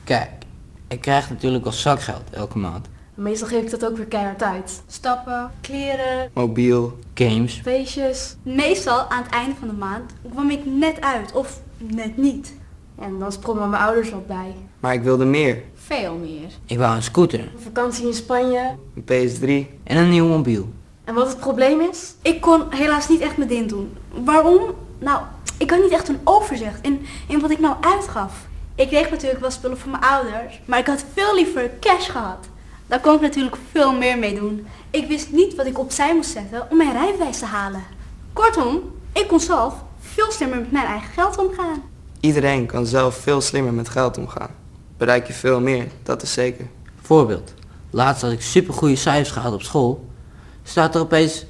Kijk, ik krijg natuurlijk wel zakgeld elke maand. Meestal geef ik dat ook weer keihard uit. Stappen, kleren, Mobiel. Games. feestjes. Meestal aan het einde van de maand kwam ik net uit of net niet. En dan sprongen mijn ouders wat bij. Maar ik wilde meer. Veel meer. Ik wou een scooter. Een vakantie in Spanje. Een PS3. En een nieuw mobiel. En wat het probleem is? Ik kon helaas niet echt mijn ding doen. Waarom? Nou, ik had niet echt een overzicht in wat ik nou uitgaf. Ik kreeg natuurlijk wel spullen van mijn ouders, maar ik had veel liever cash gehad. Daar kon ik natuurlijk veel meer mee doen. Ik wist niet wat ik opzij moest zetten om mijn rijbewijs te halen. Kortom, ik kon zelf veel slimmer met mijn eigen geld omgaan. Iedereen kan zelf veel slimmer met geld omgaan. Bereik je veel meer, dat is zeker. Voorbeeld. Laatst had ik supergoeie cijfers gehaald op school. Staat er opeens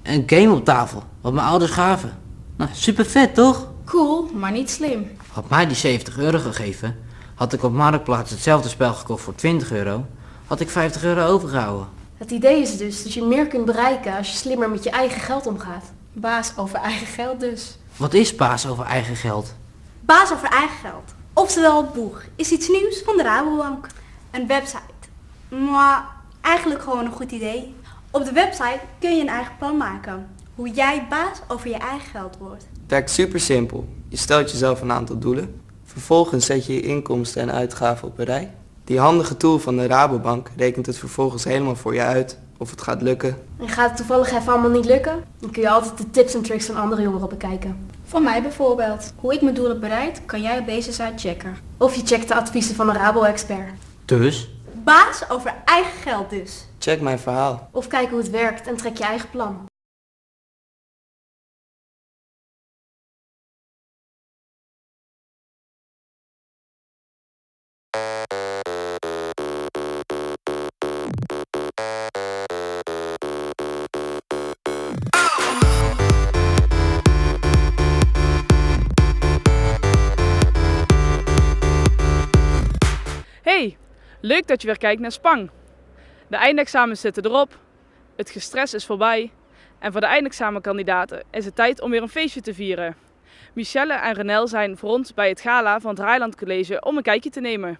een game op tafel, wat mijn ouders gaven. Nou, super vet toch? Cool, maar niet slim. Had mij die 70 euro gegeven, had ik op Marktplaats hetzelfde spel gekocht voor 20 euro, had ik 50 euro overgehouden. Het idee is dus dat je meer kunt bereiken als je slimmer met je eigen geld omgaat. Baas over eigen geld dus. Wat is baas over eigen geld? Baas over eigen geld, oftewel boeg, is iets nieuws van de Rabobank. Een website. Maar eigenlijk gewoon een goed idee. Op de website kun je een eigen plan maken. Hoe jij baas over je eigen geld wordt. Het werkt super simpel. Je stelt jezelf een aantal doelen. Vervolgens zet je je inkomsten en uitgaven op een rij. Die handige tool van de Rabobank rekent het vervolgens helemaal voor je uit of het gaat lukken. En gaat het toevallig even allemaal niet lukken? Dan kun je altijd de tips en tricks van andere jongeren bekijken. Voor mij bijvoorbeeld. Hoe ik mijn doel heb bereikt, kan jij op deze site checken. Of je checkt de adviezen van een Rabo-expert. Dus? Baas over eigen geld dus. Check mijn verhaal. Of kijk hoe het werkt en trek je eigen plan. Hey, leuk dat je weer kijkt naar Spang. De eindexamens zitten erop, het gestres is voorbij en voor de eindexamenkandidaten is het tijd om weer een feestje te vieren. Michelle en Renel zijn voor ons bij het gala van het Rijland College om een kijkje te nemen.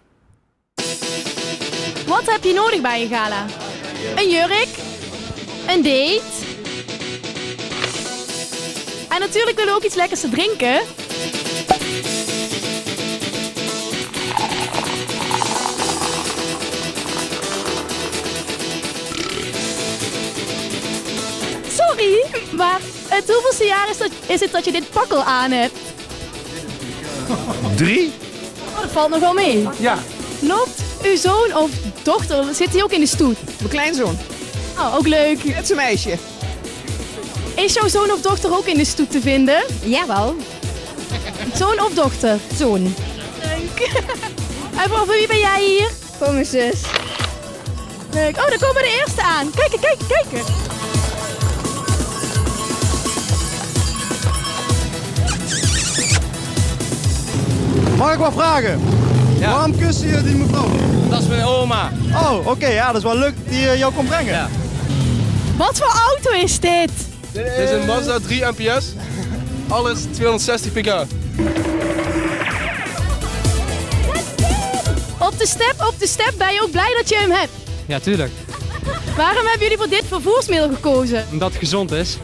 Wat heb je nodig bij een gala? Een jurk, een date en natuurlijk willen we ook iets lekkers te drinken. Sorry, maar het hoeveelste jaar is het dat je dit pak al aan hebt? 3? Oh, dat valt nog wel mee. Ja. Loopt uw zoon of dochter, zit hij ook in de stoet? Mijn kleinzoon. Oh, ook leuk. Het is een meisje. Is jouw zoon of dochter ook in de stoet te vinden? Jawel. Zoon of dochter? Zoon. Leuk. En voor wie ben jij hier? Voor mijn zus. Leuk. Oh, daar komen de eerste aan. Kijken, kijken, kijken. Mag ik wat vragen? Ja. Waarom kussen je die mevrouw? Dat is mijn oma. Oh, oké, ja, dat is wel leuk die jou kon brengen. Ja. Wat voor auto is dit? Dit is een Mazda 3 MPS. Alles 260 pk. Op de step ben je ook blij dat je hem hebt? Ja, tuurlijk. Waarom hebben jullie voor dit vervoersmiddel gekozen? Omdat het gezond is.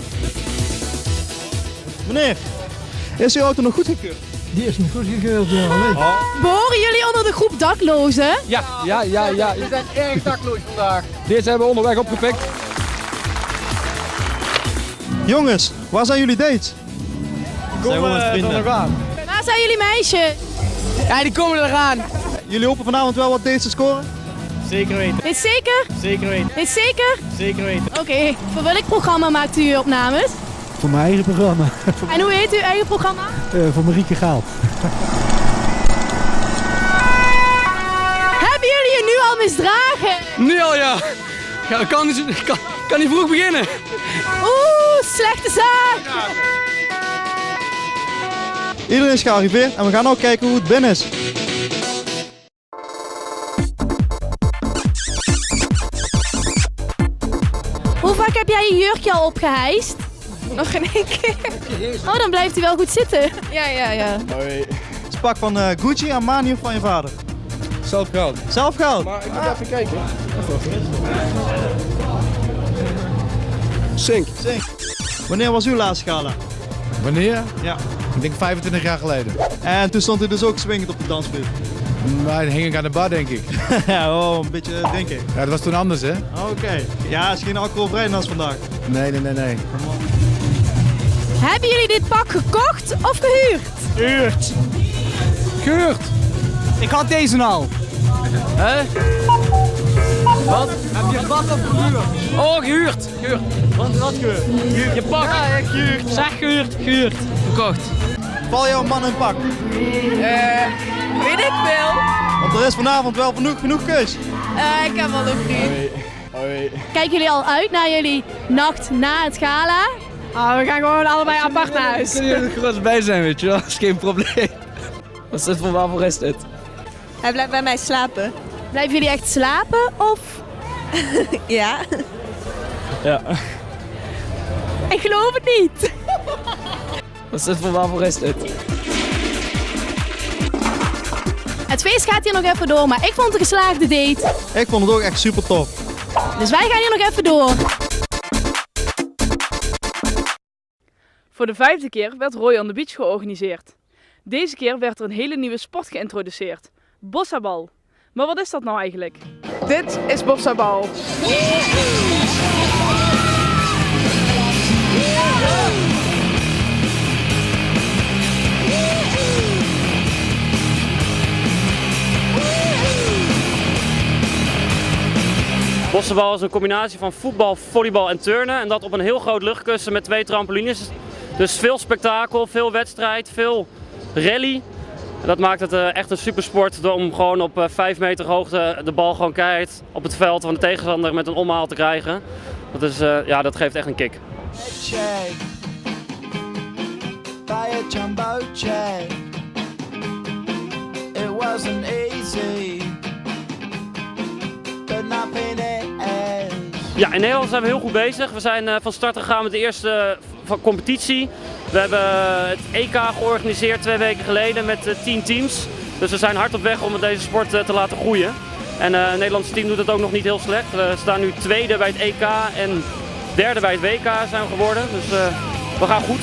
Meneer, is uw auto nog goedgekeurd? Die is niet goedgekeurd, ja. Behoren jullie onder de groep daklozen? Ja. We zijn erg dakloos vandaag. Deze hebben we onderweg opgepikt. Jongens, waar zijn jullie dates? Zijn we met vrienden. Waar zijn jullie meisjes? Ja, die komen eraan. Jullie hopen vanavond wel wat dates te scoren? Zeker weten. Dit zeker? Zeker weten. Dit zeker? Zeker weten. Oké, voor welk programma maakt u opnames? Voor mijn eigen programma. En hoe heet uw eigen programma? Voor Marieke Gaal. Hebben jullie je nu al misdragen? Nu al ja. Kan niet vroeg beginnen. Oeh, slechte zaak. Iedereen is gearriveerd en we gaan ook kijken hoe het binnen is. Hoe vaak heb jij je jurkje al opgehijst? Nog geen één keer. Oh, dan blijft hij wel goed zitten. Ja. Het is pak van Gucci, Armani of van je vader? Zelf gehaald. Zelf gehaald? Maar ik moet even kijken. Sink. Wanneer was uw laatste gala? Wanneer? Ja. Ik denk 25 jaar geleden. En toen stond u dus ook swingend op de dansvloer. Maar dan hing ik aan de bar, denk ik. Ja, oh, een beetje drinken. Ja, dat was toen anders, hè? Oké. Ja, het is geen alcoholvrij als vandaag. Nee. Hebben jullie dit pak gekocht of gehuurd? Gehuurd. Ik had deze al. Hè? Wat? Heb je een pak of gehuurd? Oh, gehuurd. Wat gehuurd? Je pak. Ja, echt gehuurd. Zeg gehuurd. Gekocht. Val jouw man in pak? Weet ik veel. Want er is vanavond wel genoeg keus. Ik heb wel een vriend. Kijken jullie al uit naar jullie nacht na het gala? We gaan gewoon allebei apart naar huis. Kunnen jullie er gerust bij zijn, weet je wel? Dat is geen probleem. Wat is dit voor waarvoor is dit? Hij blijft bij mij slapen. Blijven jullie echt slapen of? Ja. Ja. Ik geloof het niet. Wat is dit voor waarvoor is dit? Het feest gaat hier nog even door, maar ik vond het een geslaagde date. Ik vond het ook echt super tof. Dus wij gaan hier nog even door. Voor de 5e keer werd Roy on the Beach georganiseerd. Deze keer werd er een hele nieuwe sport geïntroduceerd. Bossabal. Maar wat is dat nou eigenlijk? Dit is bossabal. Bossabal is een combinatie van voetbal, volleybal en turnen en dat op een heel groot luchtkussen met 2 trampolines. Dus veel spektakel, veel wedstrijd, veel rally. En dat maakt het echt een supersport om gewoon op 5 meter hoogte de bal gewoon keihard op het veld van de tegenstander met een omhaal te krijgen. Dat, is, ja, dat geeft echt een kick. Ja, in Nederland zijn we heel goed bezig. We zijn van start gegaan met de eerste competitie. We hebben het EK georganiseerd 2 weken geleden met 10 teams. Dus we zijn hard op weg om deze sport te laten groeien. En het Nederlandse team doet het ook nog niet heel slecht. We staan nu 2e bij het EK en 3e bij het WK zijn we geworden. Dus we gaan goed.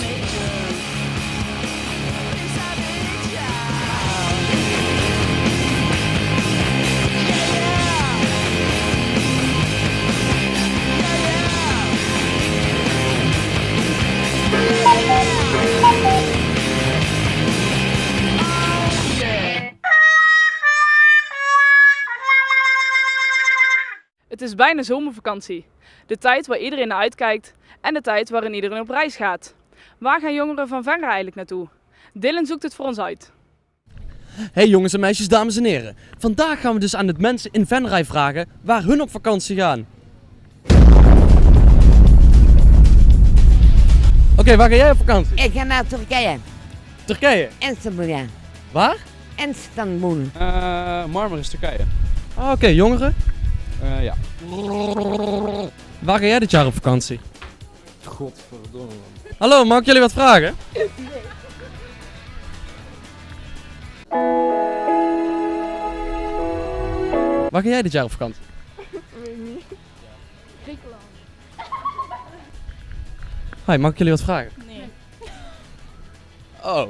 Het is bijna zomervakantie. De tijd waar iedereen naar uitkijkt en de tijd waarin iedereen op reis gaat. Waar gaan jongeren van Venray eigenlijk naartoe? Dylan zoekt het voor ons uit. Hey jongens en meisjes, dames en heren. Vandaag gaan we dus aan de mensen in Venray vragen waar hun op vakantie gaan. Oké, waar ga jij op vakantie? Ik ga naar Turkije. Turkije? Istanbul, ja. Waar? Istanbul. Marmaris, Turkije. Oké, jongeren? Ja. Waar ga jij dit jaar op vakantie? Godverdomme man. Hallo, mag ik jullie wat vragen? Waar ga jij dit jaar op vakantie? Weet ik niet. Griekenland. Hi, mag ik jullie wat vragen? Nee. Oh.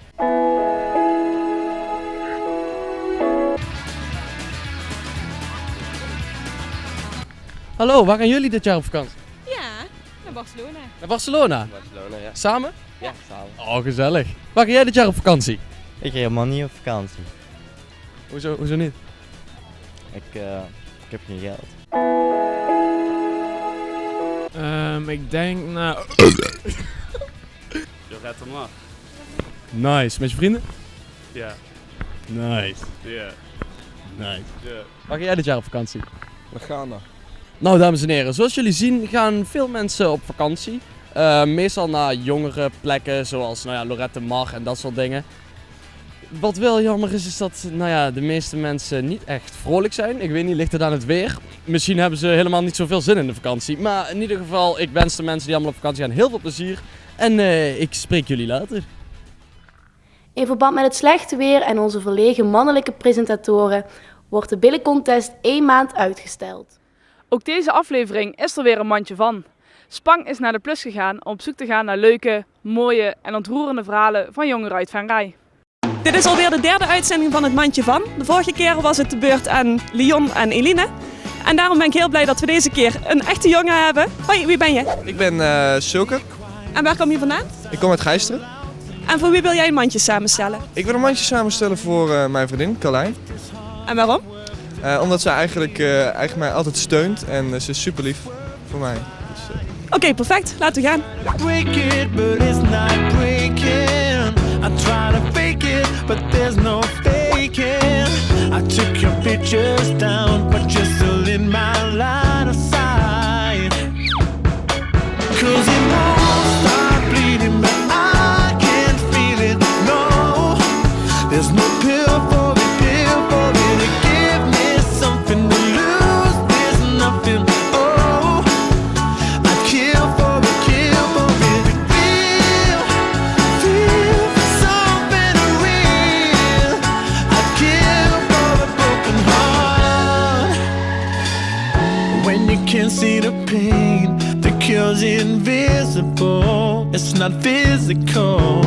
Hallo, waar gaan jullie dit jaar op vakantie? Ja, naar Barcelona. Naar Barcelona? Barcelona, ja. Samen? Ja, samen. Oh, gezellig. Waar ga jij dit jaar op vakantie? Ik ga helemaal niet op vakantie. Hoezo niet? Ik heb geen geld. Ik denk nou... Lorette maar. Nice. Met je vrienden? Ja. Nice. Ja. Nice. Ja. Waar ga jij dit jaar op vakantie? We gaan naar. Nou, dames en heren, zoals jullie zien gaan veel mensen op vakantie. Meestal naar jongere plekken, zoals Lorette Mar en dat soort dingen. Wat wel jammer is dat de meeste mensen niet echt vrolijk zijn. Ik weet niet, ligt het aan het weer? Misschien hebben ze helemaal niet zoveel zin in de vakantie. Maar in ieder geval, ik wens de mensen die allemaal op vakantie gaan heel veel plezier. En ik spreek jullie later. In verband met het slechte weer en onze verlegen mannelijke presentatoren wordt de billencontest 1 maand uitgesteld. Ook deze aflevering is er weer een mandje van. Spang is naar de Plus gegaan om op zoek te gaan naar leuke, mooie en ontroerende verhalen van jongeren uit Venray. Dit is alweer de 3e uitzending van het mandje van. De vorige keer was het de beurt aan Leon en Eline. En daarom ben ik heel blij dat we deze keer een echte jongen hebben. Hoi, wie ben je? Ik ben Sulke. En waar kom je vandaan? Ik kom uit Gijsteren. En voor wie wil jij een mandje samenstellen? Ik wil een mandje samenstellen voor mijn vriendin, Carlijn. En waarom? Omdat zij eigenlijk mij altijd steunt en ze is super lief voor mij. Dus, Oké, perfect. Laten we gaan. Break it, but it's not breaking. I try to fake it, but there's no faking. I took your pictures down, but you're still in my line of sight. 'Cause it won't stop bleeding, but I can't feel it, no. There's no pill for it, to give me something to lose. There's nothing, oh. I'd kill for it, to feel something real. I'd kill for a broken heart. When you can't see the pain, the cure's invisible. It's not physical.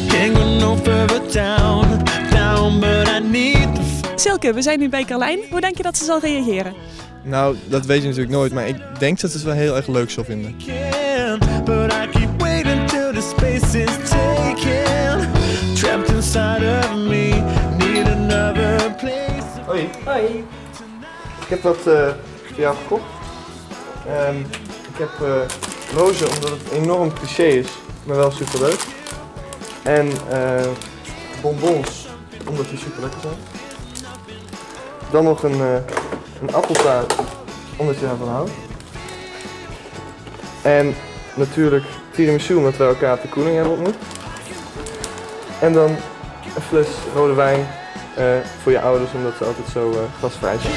Can't go no further down, but I need to. Silke, we zijn nu bij Carlijn. Hoe denk je dat ze zal reageren? nou, dat weet je natuurlijk nooit, maar ik denk dat ze het wel heel erg leuk zal vinden. But I keep waiting till the space is taken. Trapped inside of me, need another place. Hoi. Hoi. Ik heb wat voor jou gekocht. Ik heb rozen omdat het enorm cliché is, maar wel super leuk. En bonbons omdat die super lekker zijn. Dan nog een appeltaart omdat je daarvan houdt. En natuurlijk tiramisu omdat we elkaar op de koeling hebben ontmoet. En dan een fles rode wijn voor je ouders omdat ze altijd zo gastvrij zijn.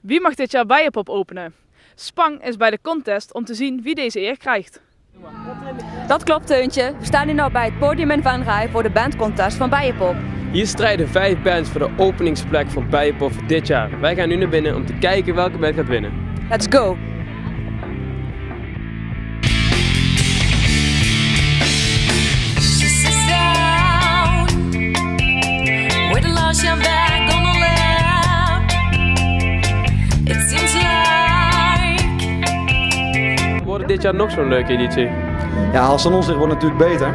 Wie mag dit jaar Bijenpop openen? Spang is bij de contest om te zien wie deze eer krijgt. Dat klopt, Teuntje. We staan nu nou bij het podium in Venray voor de bandcontest van Bijenpop. Hier strijden 5 bands voor de openingsplek van Bijenpop voor dit jaar. Wij gaan nu naar binnen om te kijken welke band gaat winnen. Let's go! Wordt dit jaar nog zo'n leuke editie? Ja, Als aan ons ligt wordt het natuurlijk beter.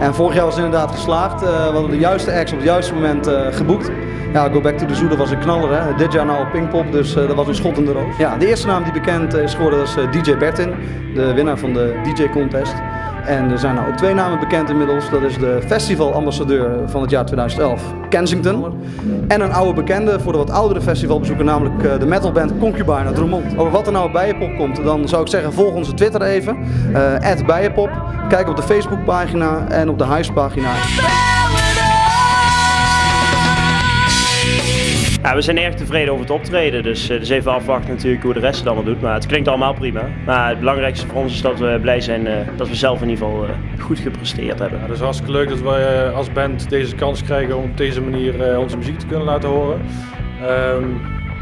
En vorig jaar was het inderdaad geslaagd. We hadden de juiste acts op het juiste moment geboekt. Ja, Go Back to the Zoo, dat was een knaller. Hè? Dit jaar nou op Pinkpop, dus dat was een schot in de roos. Ja, de eerste naam die bekend is geworden is DJ Bertin, de winnaar van de DJ Contest. En er zijn nou ook 2 namen bekend inmiddels. Dat is de festivalambassadeur van het jaar 2011, Kensington. En een oude bekende voor de wat oudere festivalbezoeker, namelijk de metalband Concubine uit Roermond. Over wat er nou op Bijenpop komt, dan zou ik zeggen volg onze Twitter even. @Bijenpop. Kijk op de Facebookpagina en op de Hives-pagina. Ja, we zijn erg tevreden over het optreden, dus even afwachten natuurlijk hoe de rest het allemaal doet. Maar het klinkt allemaal prima. Maar het belangrijkste voor ons is dat we blij zijn dat we zelf in ieder geval goed gepresteerd hebben. Ja, het is hartstikke leuk dat wij als band deze kans krijgen om op deze manier onze muziek te kunnen laten horen.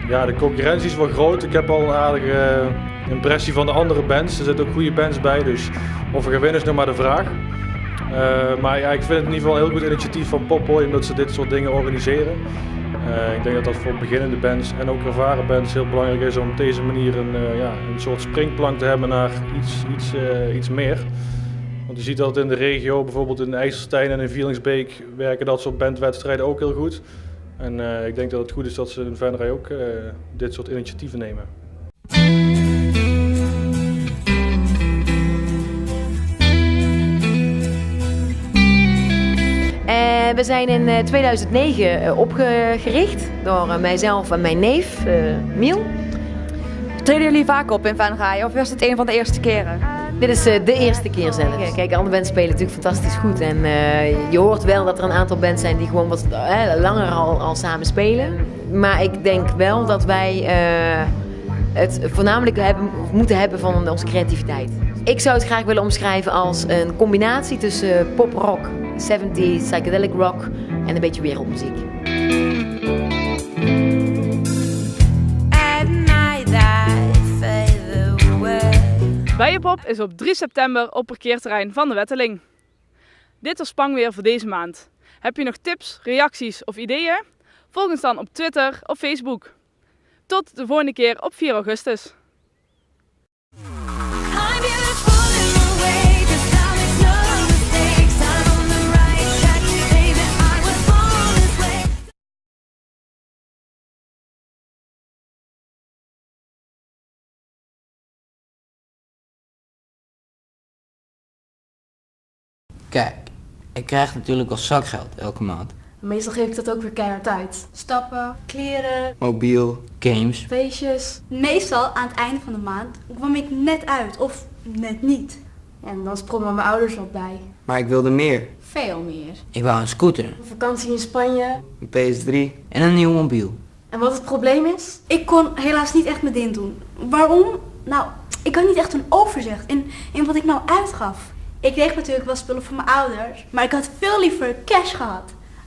Ja, de concurrentie is wel groot. Ik heb al een aardige impressie van de andere bands. Er zitten ook goede bands bij, dus of we gaan winnen is nog maar de vraag. Maar ja, ik vind het in ieder geval een heel goed initiatief van Poppodium dat ze dit soort dingen organiseren. Ik denk dat dat voor beginnende bands en ook ervaren bands heel belangrijk is om op deze manier een soort springplank te hebben naar iets meer. Want je ziet dat in de regio, bijvoorbeeld in IJsselstein en in Vielingsbeek, werken dat soort bandwedstrijden ook heel goed. En ik denk dat het goed is dat ze in Venray ook dit soort initiatieven nemen. We zijn in 2009 opgericht door mijzelf en mijn neef, Miel. Treden jullie vaak op in Venray of was het een van de eerste keren? Dit is de eerste keer zelfs. Kijk, andere bands spelen natuurlijk fantastisch goed. En je hoort wel dat er een aantal bands zijn die gewoon wat langer al samen spelen. Maar ik denk wel dat wij het voornamelijk moeten hebben van onze creativiteit. Ik zou het graag willen omschrijven als een combinatie tussen pop-rock, 70s, psychedelic rock en een beetje wereldmuziek. Bijenpop is op 3 september op parkeerterrein van de Wetteling. Dit was Spang weer voor deze maand. Heb je nog tips, reacties of ideeën? Volg ons dan op Twitter of Facebook. Tot de volgende keer op 4 augustus. Kijk, ik krijg natuurlijk al zakgeld elke maand. Meestal geef ik dat ook weer keihard uit. Stappen, kleren, Mobiel, games. feestjes. Meestal aan het einde van de maand kwam ik net uit of net niet. En dan sprongen mijn ouders wat bij. Maar ik wilde meer. Veel meer. Ik wou een scooter, Een vakantie in Spanje. een PS3 en een nieuw mobiel. En wat het probleem is? Ik kon helaas niet echt mijn ding doen. Waarom? Nou, ik had niet echt een overzicht in wat ik nou uitgaf. Ik kreeg natuurlijk wel spullen van mijn ouders, maar ik had veel liever cash gehad.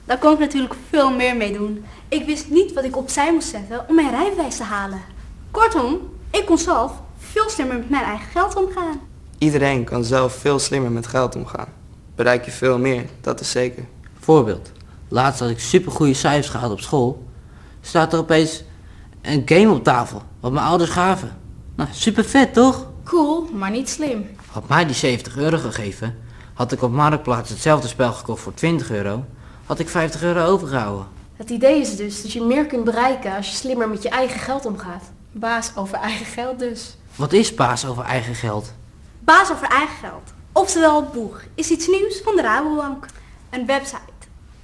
Daar kon ik natuurlijk veel meer mee doen. Ik wist niet wat ik opzij moest zetten om mijn rijbewijs te halen. Kortom, ik kon zelf veel slimmer met mijn eigen geld omgaan. Iedereen kan zelf veel slimmer met geld omgaan. Bereik je veel meer, dat is zeker. Voorbeeld, laatst had ik supergoeie cijfers gehaald op school. Staat er opeens een game op tafel, wat mijn ouders gaven. Nou, super vet toch? Cool, maar niet slim. Had mij die 70 euro gegeven, had ik op Marktplaats hetzelfde spel gekocht voor 20 euro, had ik 50 euro overgehouden. Het idee is dus dat je meer kunt bereiken als je slimmer met je eigen geld omgaat. Baas over eigen geld dus. Wat is baas over eigen geld? Baas over eigen geld, oftewel boeg, is iets nieuws van de Rabobank. Een website.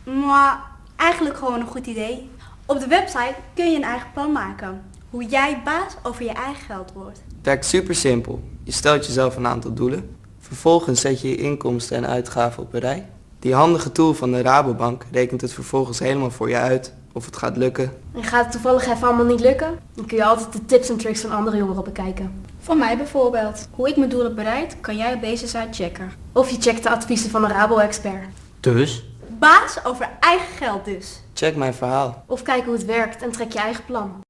Maar eigenlijk gewoon een goed idee. Op de website kun je een eigen plan maken. Hoe jij baas over je eigen geld wordt. Het werkt super simpel. Je stelt jezelf een aantal doelen. Vervolgens zet je je inkomsten en uitgaven op een rij. Die handige tool van de Rabobank rekent het vervolgens helemaal voor je uit of het gaat lukken. En gaat het toevallig even allemaal niet lukken? Dan kun je altijd de tips en tricks van andere jongeren bekijken. Van mij bijvoorbeeld. Hoe ik mijn doel heb bereikt, kan jij op deze site checken. Of je checkt de adviezen van een Rabo-expert. Dus? Baas over eigen geld dus. Check mijn verhaal. Of kijk hoe het werkt en trek je eigen plan.